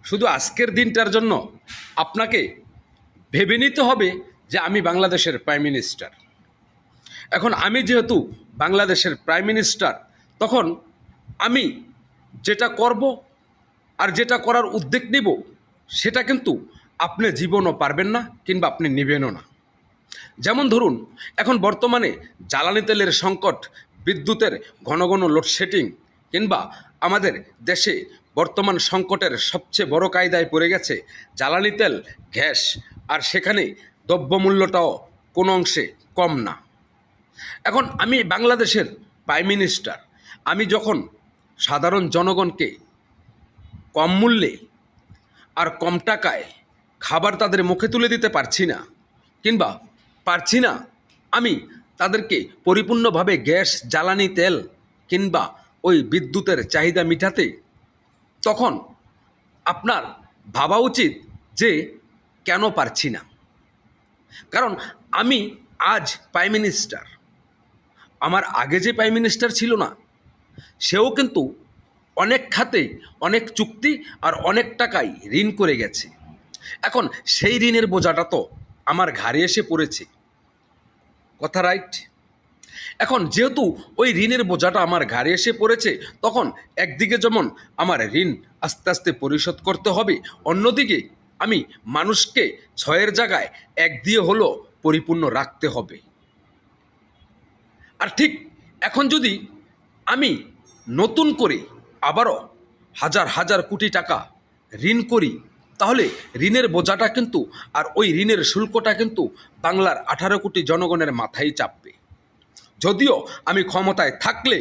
শুধু আজকের দিনটার জন্য আপনাকে ভেবে নিতে হবে যে আমি বাংলাদেশের প্রাইম মিনিস্টার। এখন আমি যেহেতু বাংলাদেশের প্রাইম মিনিস্টার, তখন আমি যেটা করব আর যেটা করার উদ্যোগ নিব সেটা কিন্তু আপনি জীবনও পারবেন না, কিংবা আপনি নেবেনও না। যেমন ধরুন, এখন বর্তমানে জ্বালানি তেলের সংকট, বিদ্যুতের ঘন ঘন লোডশেডিং, কিংবা আমাদের দেশে বর্তমান সংকটের সবচেয়ে বড় কায়দায় পড়ে গেছে জ্বালানি তেল, গ্যাস, আর সেখানে দ্রব্যমূল্যটাও কোনো অংশে কম না। এখন আমি বাংলাদেশের প্রাইম মিনিস্টার, আমি যখন সাধারণ জনগণকে কম মূল্যে আর কম টাকায় খাবার তাদের মুখে তুলে দিতে পারছি না, কিংবা পারছি না আমি তাদেরকে পরিপূর্ণভাবে গ্যাস, জ্বালানি তেল কিংবা ওই বিদ্যুতের চাহিদা মিটাতে, তখন আপনার ভাবা উচিত যে কেন পারছি না। কারণ আমি আজ প্রাইম মিনিস্টার, আমার আগে যে প্রাইম মিনিস্টার ছিল না, সেও কিন্তু অনেক খাতে অনেক চুক্তি আর অনেক টাকাই ঋণ করে গেছে। এখন সেই ঋণের বোঝাটা তো আমার ঘাড়ে এসে পড়েছে, কথা রাইট? এখন যেহেতু ওই ঋণের বোঝাটা আমার ঘাড়ে এসে পড়েছে, তখন একদিকে যেমন আমার ঋণ আস্তে আস্তে পরিশোধ করতে হবে, অন্যদিকে আমি মানুষকে 6-এর জায়গায় 1 দিয়ে হলো পরিপূর্ণ রাখতে হবে। আর ঠিক এখন যদি আমি নতুন করে আবারও হাজার হাজার কোটি টাকা ঋণ করি, তাহলে ঋণের বোঝাটা কিন্তু আর ওই ঋণের শুল্কটা কিন্তু বাংলার 18 কোটি জনগণের মাথায় চাপবে। যদিও আমি ক্ষমতায় থাকলে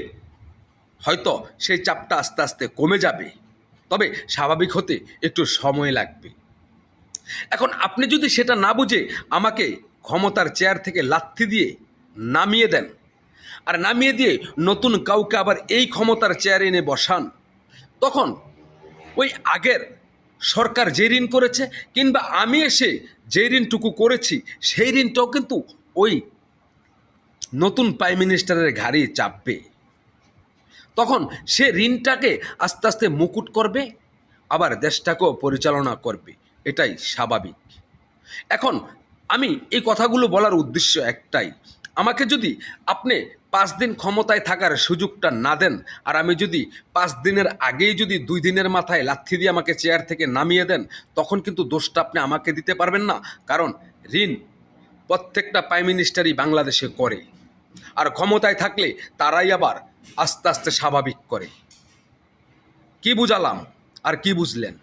হয়তো সেই চাপটা আস্তে আস্তে কমে যাবে, তবে স্বাভাবিক হতে একটু সময় লাগবে। এখন আপনি যদি সেটা না বুঝে আমাকে ক্ষমতার চেয়ার থেকে লাথি দিয়ে নামিয়ে দেন, আর নামিয়ে দিয়ে নতুন কাউকে আবার এই ক্ষমতার চেয়ারে এনে বসান, তখন ওই আগের সরকার যে ঋণ করেছে, কিংবা আমি এসে যে ঋণটুকু করেছি, সেই ঋণটাও কিন্তু ওই নতুন প্রাইম মিনিস্টারের ঘাড়ে চাপবে। তখন সে ঋণটাকে আস্তে আস্তে মুকুট করবে, আবার দেশটাকেও পরিচালনা করবে, এটাই স্বাভাবিক। এখন আমি এই কথাগুলো বলার উদ্দেশ্য একটাই, আমাকে যদি আপনি 5 দিন ক্ষমতায় থাকার সুযোগটা না দেন, আর আমি যদি 5 দিনের আগেই যদি 2 দিনের মাথায় লাথি দিয়ে আমাকে চেয়ার থেকে নামিয়ে দেন, তখন কিন্তু দোষটা আপনি আমাকে দিতে পারবেন না। কারণ ঋণ প্রত্যেকটা প্রাইম মিনিস্টারই বাংলাদেশে করে, আর ক্ষমতায় থাকলে তারাই আবার আস্তে আস্তে স্বাভাবিক করে। কি বুঝালাম আর কি বুঝলেন?